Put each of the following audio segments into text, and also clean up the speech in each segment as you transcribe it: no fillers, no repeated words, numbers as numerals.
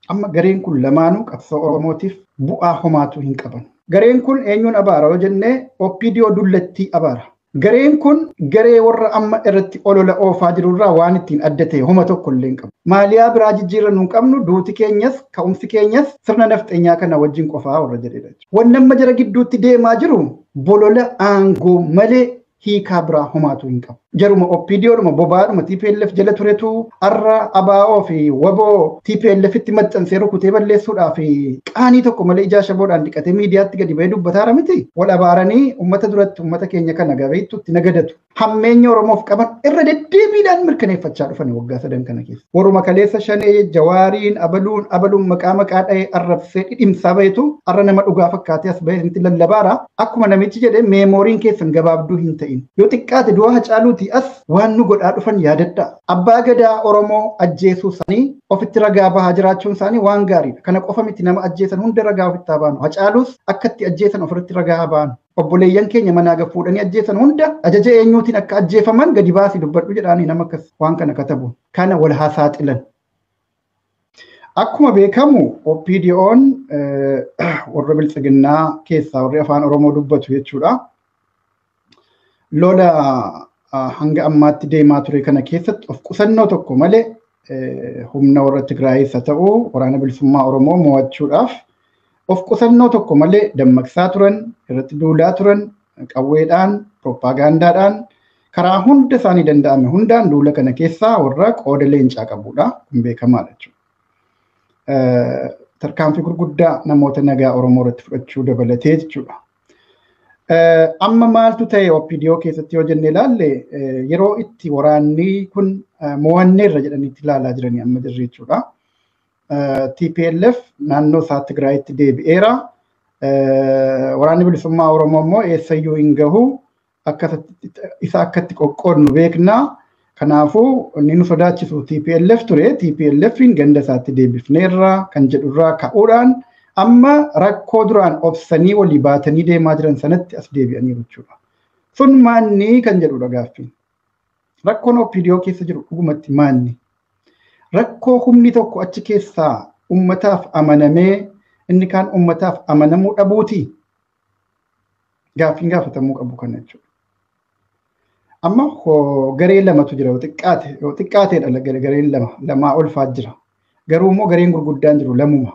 Amma gareen kun lamaanuu qabsoo Oromootiif bu'aa homaatu hin qaban. Gareen kun eenyuun abaara yoo jennee OPDO dullattii abaara. Gareen kun garee warra amma irratti olola oofaa jirurraa waan ittiin adda ta'e homa tokko illee hin qabu. Maaliyaa biraa jijjiirra nuun qabnu duuti keenyas ka'umsi keenyas sirna nafxeenyaa kana wajjin qofaa warra jedhedha. Wanni amma jara gidduutti deemaa jiru bolola aangoo malee hiikaa biraa homaatu hin qabu. Jaruma OPDOdhuma bobaadhuma TPLF jala turetu arra ABO fi waboo TPLFitti maxxansee rukutee balleessuudhaaf qaanii tokko malee ijaa shaboodhaan dhiqatee miidiyaatti gadi ba'ee dubbataara miti. Wal abaaranii uummata duratti uummata keenya kana gabeettutti nagadatu. Hammeenya Oromoof qaban irra deddeebiidhaan mirkaneeffachaa dhufan waggaa 3 kana keessa. Waruma kaleessa Shanee Jawaariin abaluun maqaa dha'ee arrabsee dhidhimsaa bahetu arra nama dhugaa fakkaatee as bahee inti lallabaara. Akkuma namichi jedhee meemooriin keessan gabaabduu hin ta'in. Yoo xiqqaate du'a Hacaaluuti as waan nu godhaa dhufan yaadadha. Abbaa Gadaa Oromoo ajjeesuu isaanii ofitti ragaa bahaa jiraachuun isaanii waan gaariidha. Kana qofa miti nama ajjeesan hunda ragaa ofitti haa baanu. Hacaaluus akkatti ajjeesan ofirratti ragaa haa baanu. Obboleeyyan keenya manaa gafuudhanii ajjeesan hunda ajaja eenyuutiin akka ajjeefaman gadi baasii dubbadhu jedhaanii nama akkas waan kana katabu. Kana wal haa saaxilan. Akkuma beekamu OPDO'n warra biltsiginnaa keessaa warri afaan Oromoo dubbatu jechuudha. Lola hanga ammaatti deemaa ture kana keessatti of qusannoo tokko malee humna warra Tigraayis haa ta'u waraana bilisummaa Oromoo mo'achuudhaaf of qusannoo tokko malee dammaqsaa turan, irratti duulaa turan, qawweedhaan, propaagandaadhaan karaa hunda isaanii danda'ame hundaan duula kana keessaa warra qooda leencaa qabudha. Kun beekamaadha jechuudha. Tarkaanfii gurguddaa namoota nagaa Oromoo irratti fudhachuu dabalatee jechuudha. Amma maaltu ta'e OPDO keessatti yoo jenne ilaalle yeroo itti waraanni kun mo'anneerra jedhaniitti ilaalaa jiranii amma jirri jechuudha. TPLF naannoo isaa Tigraayitti deebi'eera. Waraanni bilisummaa Oromoo immoo eessayyuu hin gahu isa akkatti qoqqoodnu beekna. Kanaafuu inni nu sodaachisu TPLF ture. TPLFin ganda isaatti deebifneerra kan jedhurraa ka'uudhaan amma rakkoo duraan obsanii walii baatanii deemaa jiran sanatti as deebi'anii jechuudha. Sun maanni kan jedhudha gaaffiin. Rakkoon OPDO keessa jiru dhugumatti maanni? Rakkoo humni tokko achi keessaa ummataaf amanamee inni kaan ummataaf amanamuu dhabuuti. Gaaffiin gaafatamuu qabu kana jechuudha. Amma garee lamatu jira yoo xiqqaateedha gareen lamaa olfaa jira. Garuu immoo gareen gurguddaan jiru lamuma.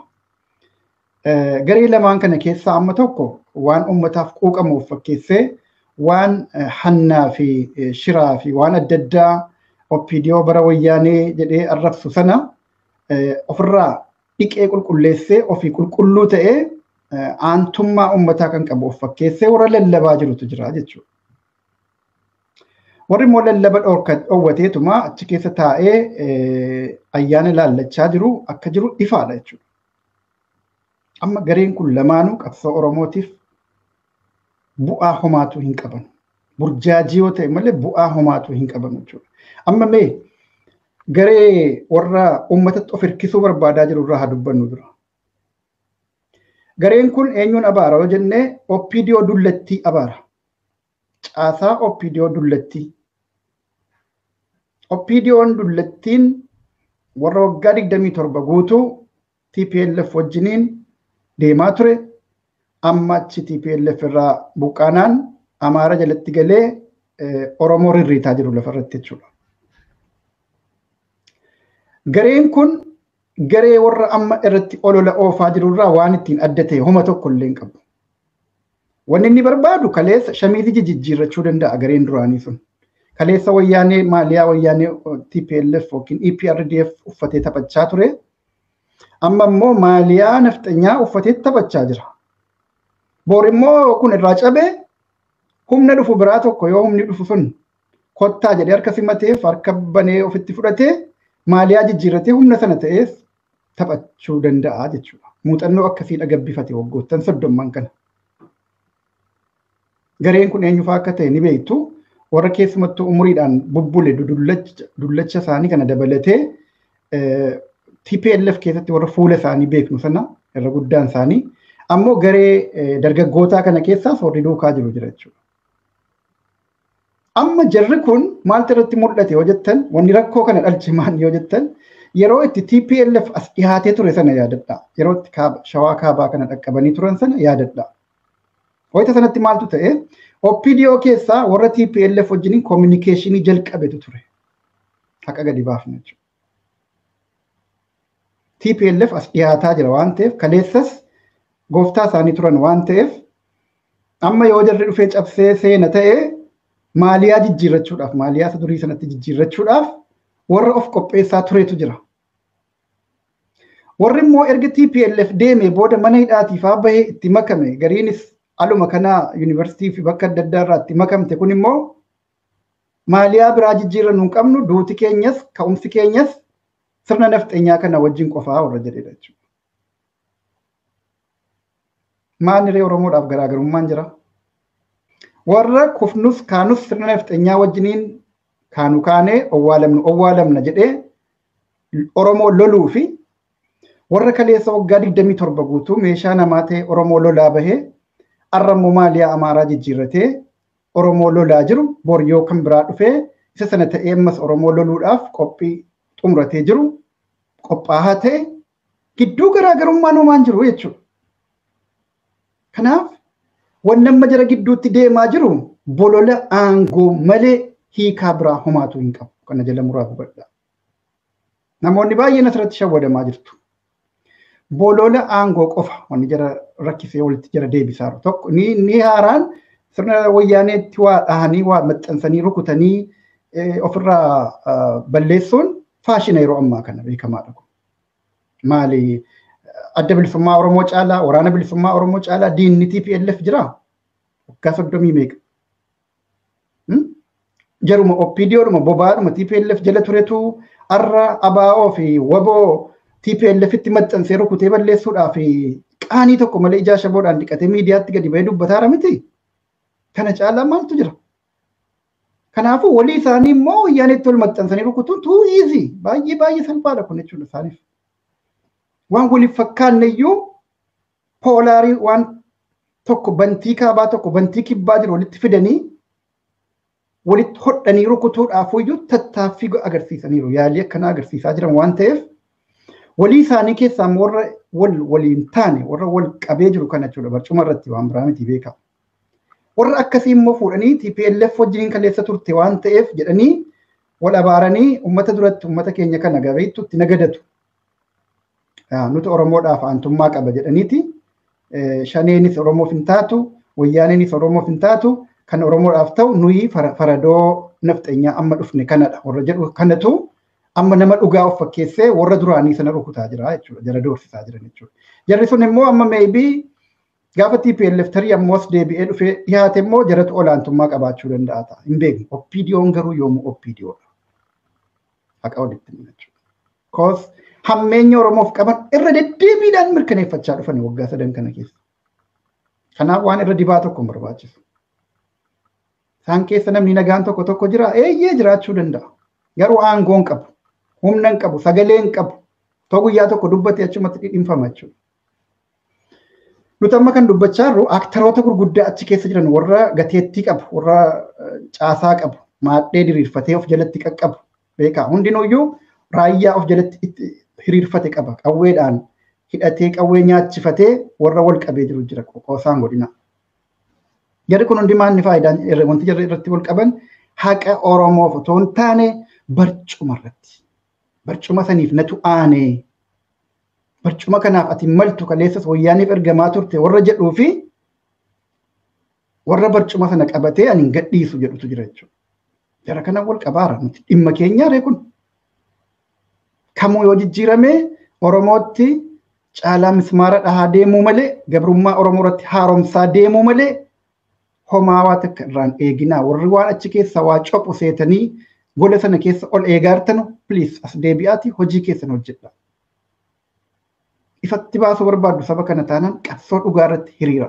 Garee lamaan kana keessaa amma tokko waan ummataaf quuqamuuf fakkeessee waan hannaa fi shiraa fi waan adda addaa OPDO bara wayyaanee jedhee arrabsu sana ofirraa dhiqee qulqulleessee ofii qulqulluu ta'ee aantummaa ummataa kan qabu of fakkeessee warra lallabaa jirutu jira jechuudha. Warri immoo lallaba dhoowwateetuma achi keessa taa'ee ayyaana laallachaa jiru akka jiru ifaadha jechuudha. Amma gareen kun lamaanuu qabsoo Oromootiif bu'aa homaatu hin qaban. Burjaajii yoo ta'e malee bu'aa homaatu hin qaban jechuudha. Amma mee garee warra uummatatti of hirkisuu barbaadaa jiru irraa haa dubbannu dura. Gareen kun eenyuun abaara yoo jennee OPDO dullattii abaara. Caasaa OPDO dullattii. OPDO'n dullattiin warra waggaa 27 guutuu TPLF wajjiniin deemaa ture. Amma achi TPLF irraa buqqaanaan Amaara jalatti galee Oromoo rirriitaa jiru lafarratti jechuudha. Gareen kun garee warra amma irratti olola oofaa jirurraa waan ittiin adda ta'e homa tokko illee hin qabu. Wanni inni barbaadu kaleessa shamiizii jijjiirrachuu danda'a gareen duraanii sun. Kaleessa wayyaanee maaliyaa wayyaanee TPLF yookiin EPRDF uffatee taphachaa ture. Amma immoo maaliyaa nafxanyaa uffatee taphachaa jira. Boor immoo kun irraa cabee humna dhufu biraa tokko yoo humni dhufu sun kottaa jedhee harka simateef harka banee ofitti fudhatee maaliyaa jijjiirratee humna sana ta'ees taphachuu danda'a jechuudha. Muuxannoo akkasiidha gabbifate waggoottan 30 kana. Gareen kun eenyufaa akka ta'e ni beektu. Warra keessumattuu umuriidhaan bubbule dullacha isaanii kana dabalatee TPLF keessatti warra fuula isaanii beeknu sana irra guddaan isaanii ammoo garee dargaggootaa kana keessaas warri duukaa jiru jira jechuudha. Amma jarri kun maaltu irratti mul'ate yoo jettan wanni rakkoo kana dhalche maal yoo jettan yeroo itti TPLF as dhiyaatee ture sana yaadadha. Yeroo itti shawaa kaabaa kana dhaqqabanii turan sana yaadadha. Wayita sanatti maaltu ta'e OPDO keessaa warra TPLF wajjiniin communicationii jalqabetu ture. Haqa gadi baafna jechuudha. TPLF as dhiyaataa jira waan ta'eef kaleessas gooftaa isaanii turan waan ta'eef amma yoo jarri dhufee cabsee seena ta'e maaliyaa jijjiirrachuudhaaf maaliyaa isa durii sanatti jijjiirrachuudhaaf warra of qopheessaa turetu jira. Warri immoo erga TPLF deemee booda mana hidhaatii fa'aa bahee itti makame gariinis aluma kanaa yuunivarsiitii fi bakka adda addaa irraa itti makamte kun immoo maaliyaa biraa jijjiirrannu hin qabnu duuti keenyas ka'umsi keenyas sirna nafxeenyaa kana wajjin qofaa warra jedhedha jechuudha. Maaliree Oromoodhaaf garaagarummaan jira. Warra kufnus kaanus sirna nafxeenyaa wajjiniin kaanu kaanee owwaalamna jedhee Oromoo loluu fi warra kaleessa waggaa 27 guutuu meeshaa namaa ta'e Oromoo lolaa bahee arrammoo maaliyaa Amaaraa jijjiirratee Oromoo lolaa jiru boryoo kan biraa dhufee isa sana ta'ee ammas Oromoo loluudhaaf qophii xumuratee jiru qophaa'aa ta'e gidduu garaagarummaan homaan jiru jechuudha. Kanaaf wanni amma jara gidduutti deemaa jiru bolola aangoo malee hiikaa biraa homaatu hin qabu. Kana jala muraa hubadhaa. Namoonni baay'een asirratti shawwadamaa jirtu. Bolola aangoo qofa wanni jara rakkisee walitti jara deebisaa jiru. Tokko ni haaraan sirna wayyaaneetti waa dhahanii waa maxxansanii rukutanii ofirraa balleessuun faashina yeroo ammaa kana beekamaadha. Maali adda bilisummaa Oromoo caalaa waraana bilisummaa Oromoo caalaa diinni TPLF jira. Waggaa 30 meeqa. Jaruma OPDOdhuma bobaadhuma TPLF jala turetu arra ABO fi waboo TPLF itti maxxansee rukutee balleessuudhaaf qaanii tokko malee ijaa shaboodhaan dhiqatee miidiyaatti gadi bahee dubbataara miti. Kana caalaa maaltu jira? Kanaafuu walii isaanii immoo wayyaaneetti wal maxxansanii rukutuun too easy baay'ee salphaadha kun jechuudha isaaniif. Waan waliif fakkaanne iyyuu poolaarii waan tokko bantii kaabaa tokko bantii kibbaa jiru walitti fidanii walitti hodhanii rukutuudhaaf iyyuu tattaaffii agarsiisaniiru yaalii akkanaa agarsiisaa jiran waan ta'eef walii isaanii keessaa warra waliin taane warra wal qabee jiru kana jechuudha barcuma irratti waan biraa miti beekama. Warra akkasii immoo fuudhanii TPLF wajjin kaleessa turte waan ta'eef jedhanii wal abaaranii uummata duratti uummata keenya kana gabeettu itti nagadatu. Nuti Oromoodhaaf aantummaa qaba jedhaniiti shaneenis Oromoof hin taatu wayyaaneenis Oromoof hin taatu kan Oromoodhaaf ta'u nuyi faradoo nafxeenyaa amma dhufne kanadha warra jedhu kanatu amma nama dhugaa of fakkeessee warra duraanii sana rukutaa jira jechuudha jara doorsisaa jiran jechuudha. Jarri sun immoo amma maybii gaafa TPLF tarii ammoos deebi'ee dhufee dhiyaate immoo jaratu olaantummaa qabaachuu danda'a ta'a. Hin beeknu. OPDO'n garuu yoomuu OPDO'dha. Haqa walitti himna jechuudha. Koos hammeenya Oromoof qaban irra deddeebiidhaan mirkaneeffachaa dhufan waggaa 3 kana keessa. Kanaaf waan irra dibaa tokko hin barbaachisu. Isaan keessa namni nagaan tokko jira eeyyee jiraachuu danda'a. Garuu aangoo hin qabu, humna hin qabu, sagalee hin qabu. Too guyyaa tokko dubbatee achumatti dhidhiinfama jechuudha. Nuti amma kan dubbachaa jirru aktaroota gurguddaa achi keessa jiran warra gateettii qabu, warra caasaa qabu, maadhee diriirfatee of jalatti qaqqabu beekaa. Hundinuyyuu raayyaa of jalatti hiriirfate qaba. Qawweedhaan hidhatee qawwee nyaachifatee warra wal qabee jiru jira qoosaan godhina. Jarri kun hundi maanni faayidaan wanti jarri irratti wal qaban haqa Oromoof otoo hin taane barcuma irratti. Barcuma saniif natu aanee. Barcuma kanaaf ati maltu kaleessas wayyaaniif ergamaa turte warra jedhuu fi warra barcuma sana qabatee ani hin gadhiisu jedhutu jira jechuudha. Jara kana wal qabaara nuti dhimma keenyaaree kun. Kamuu yoo jijjiirame Oromootti caalaa mismaara dhahaa deemuu malee gabrummaa Oromoo irratti haaromsaa deemuu malee homaa waa takka irraan eeginaa warri waan achi keessa waa cophu seetanii gola sana keessa ol eegaartanu please as deebi'aati hojii keessan hojjedha. Ifatti baasuu barbaaddu saba kana taanaan qabsoo dhugaa irratti hiriira.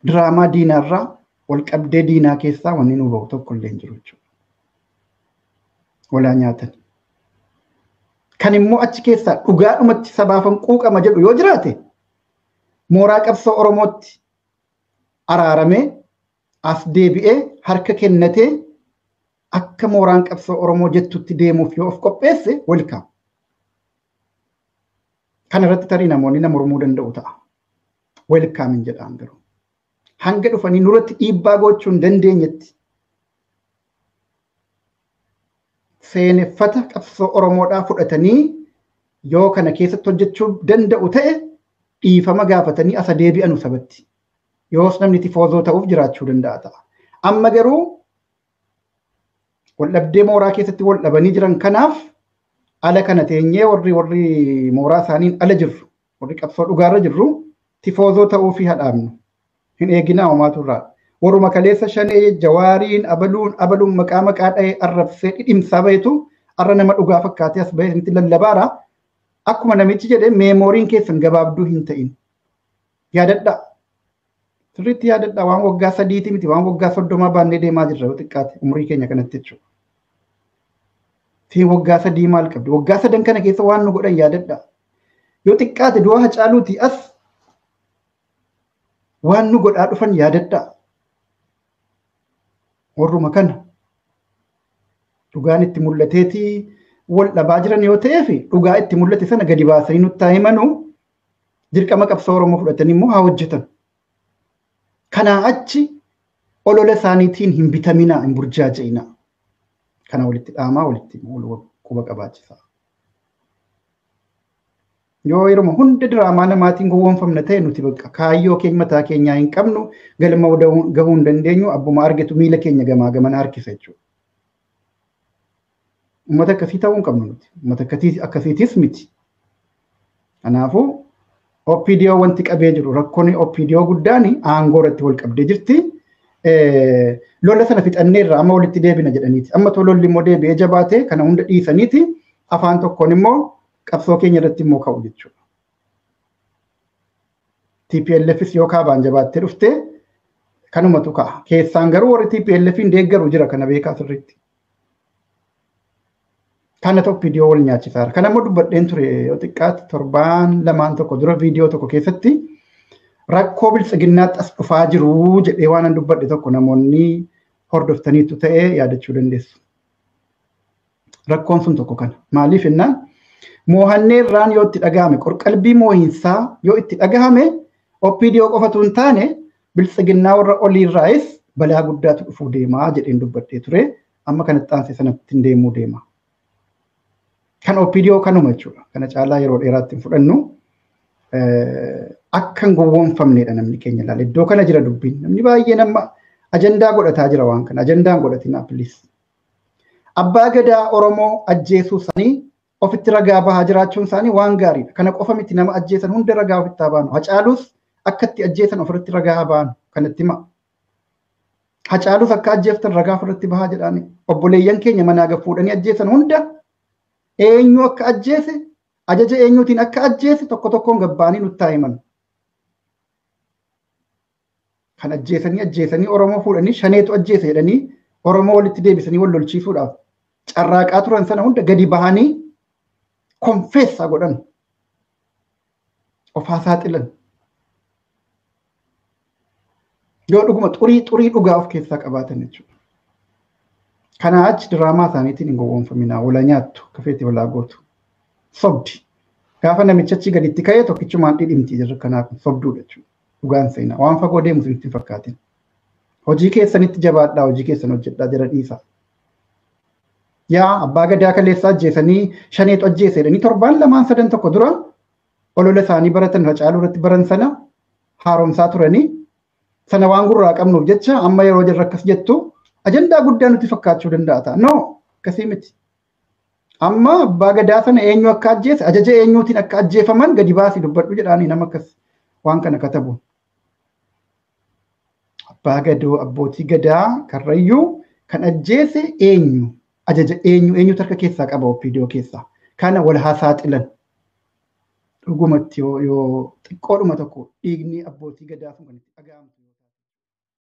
Diraamaa diinaarraa wal qabdee diinaa keessaa wanni nu bahu tokko illee hin jiru jechuudha. Walaa nyaatan. Kan immoo achi keessaa dhugaadhumatti sabaafan quuqama jedhu yoo jiraate mooraa qabsoo Oromootti araaramee as deebi'ee harka kennatee akka mooraan qabsoo Oromoo jettutti deemuuf yoo of qopheesse welcome. Kana irratti tarii namoonni nama mormuu danda'u ta'a. Welcome hin jedhaan garuu. Hanga dhufanii nurratti dhiibbaa gochuu hin dandeenyetti seeneffata qabsoo Oromoodhaa fudhatanii yoo kana keessatti hojjechuu danda'u ta'e dhiifama gaafatanii asa deebi'anu sabatti. Yoos namni tifoozoo ta'uuf jiraachuu danda'a ta'a. Amma garuu waldhabdee mooraa keessatti wal dhabanii jiran kanaaf ala kana teenyee warri mooraa isaaniin ala jirru warri qabsoo dhugaarra jirru tifoozoo ta'uu fi hadhaabnu hin eeginaa homaatu irraa warruma kaleessa shanee jawaariin abaluun maqaa dha'ee arrabsee dhidhimsaa bahetu arra nama dhugaa fakkaatee as bahee itti lallabaara akkuma namichi jedhee meemooriin keessan gabaabduu hin ta'in yaadadhaa sirriitti yaadadhaa waan waggaa 3 miti waan waggaa 30 baannee deemaa jirra yoo xiqqaate umurii keenya kanatti jechuudha. Fi waggaa 3 maal qabdi waggaa 3 kana keessa waan nu godhan yaadadhaa yoo xiqqaate du'a Hacaaluutii as waan nu godhaa dhufan yaadadhaa warruma kana dhugaan itti mul'ateeti wal dhabaa jiran yoo ta'ee fi dhugaa itti mul'ate sana gadi baasanii nutti himanu dirqama qabsoo Oromoo fudhatanii immoo haa hojjetan. Kanaa achi olola isaaniitiin hin bitaminaa hin burjaaja'inaa. Kana walitti dhaamaa walitti quba qabaachisaa. Yoo yeroo hunda diraamaa namaatiin gowwoomfamna ta'e nuti bakka kaayyoo keenya mataa keenyaa hin qabnu galma gahuu hin dandeenyu abbuma argetu miila keenya gamaa gamana harkisa jechuudha. Uummata akkasii ta'uu hin qabnu nuti. Uummata akkasiitis miti. Kanaafuu OPDO wanti qabee jiru rakkoon OPDO guddaan aangoo irratti wal qabdee jirti. Lola sana fixanneerra amma walitti deebina jedhaniiti. Amma lolli immoo deebi'ee jabaatee kana hunda dhiisaniiti afaan tokkoon immoo qabsoo keenya irratti immoo ka'u jechuudha. TPLFis yoo kaabaan jabaattee dhuftee kanumatu ka'a. Keessaan garuu warri TPLFin deeggaru jira kana beekaa sirriitti. Kana tokko viidiyoo wal nyaachisaara. Kana immoo dubbadheen ture yoo xiqqaate torbaan lamaan tokko dura viidiyoo tokko keessatti rakkoo biltsiginnaatti as dhufaa jiru jedhee waan dubbadhe tokko namoonni hordoftaniitu ta'ee yaadachuu dandeessu. Rakkoon sun tokko kana. Maaliif jennaan moohannee irraan yoo itti dhagahame qorqalbii moohinsaa yoo itti dhagahame OPDO qofatu hin taane biltsiginnaa warra oliirraayis balaa guddaatu dhufuu deemaa jedheen dubbadhee ture. Amma kanatti aansee sanatti hin deemuu deema. Kan OPDO kanuma jechuudha. Kana caalaa yeroo dheeraatti hin fudhannu akka hin gowwoomfamneedha namni keenya ilaala. Iddoo kana jira dubbiin. Namni baay'ee nama ajandaa godhataa jira waan kana. Ajandaan godhatinaa please. Abbaa gadaa Oromoo ajjeesuu isaanii ofitti ragaa bahaa jiraachuun isaanii waan gaariidha. Kana qofa miti nama ajjeesan hunda ragaa ofitti haa baanu. Hacaaluus akka itti ajjeesan ofirratti ragaa haa baanu. Kanatti hima. Hacaaluus akka ajjeeftan ragaa ofirratti bahaa jedhaani. Obboleeyyan keenya manaa gafuudhanii ajjeesan hunda eenyu akka ajjeese ajaja eenyuutiin akka ajjeese tokko tokkoon gabbaanii nutti himan. Kan ajjeesanii Oromoo fuudhanii shaneetu ajjeese jedhanii Oromoo walitti deebisanii wal lolchiisuudhaaf carraaqaa turan sana hunda gadi bahanii konfeessaa godhan. Ofaa saaxilan. Yoo dhuguma xurii dhugaa of keessaa qabaatan jechuudha. Kana achi diraamaa isaaniitiin hin gowwoomfaminaa wala nyaattu kafeetti walaa gootu. Sobdi. Gaafa namichi achi gaditti ka'ee tokkichumaan dhidhimtii jirra kanaaf sobduudha jechuudha. Dhugaan seenaa. Waan fagoo deemu isinitti hin fakkaatin. Hojii keessanitti jabaadhaa hojii keessan hojjedhaa jira dhiisaa. Yaa abbaa gadaa kaleessaa ajjeesanii shaneetu ajjeese jedhanii torbaan lamaan sadan tokko dura olola isaanii baratan Hacaaluu irratti baran sana haaromsaa turanii sana waan gurraa qabnuuf jecha amma yeroo jirra akkas jettu ajandaa guddaa nuti fakkaachuu danda'a ta'a. No, akkasii miti. Amma abbaa gadaa sana eenyu akka ajjeese ajaja eenyuutiin akka ajjeefaman gadi baasii dubbadhu jedhaanii nama akkas waan kana katabu. Abbaa gadoo abbootii gadaa karrayyuu kan ajjeese eenyu ajaja eenyu harka keessaa qaba OPDO keessaa kana wal haa saaxilan. Dhugumatti yoo xiqqoodhuma tokko dhiigni abbootii gadaa sun kan itti dhaga'amtu.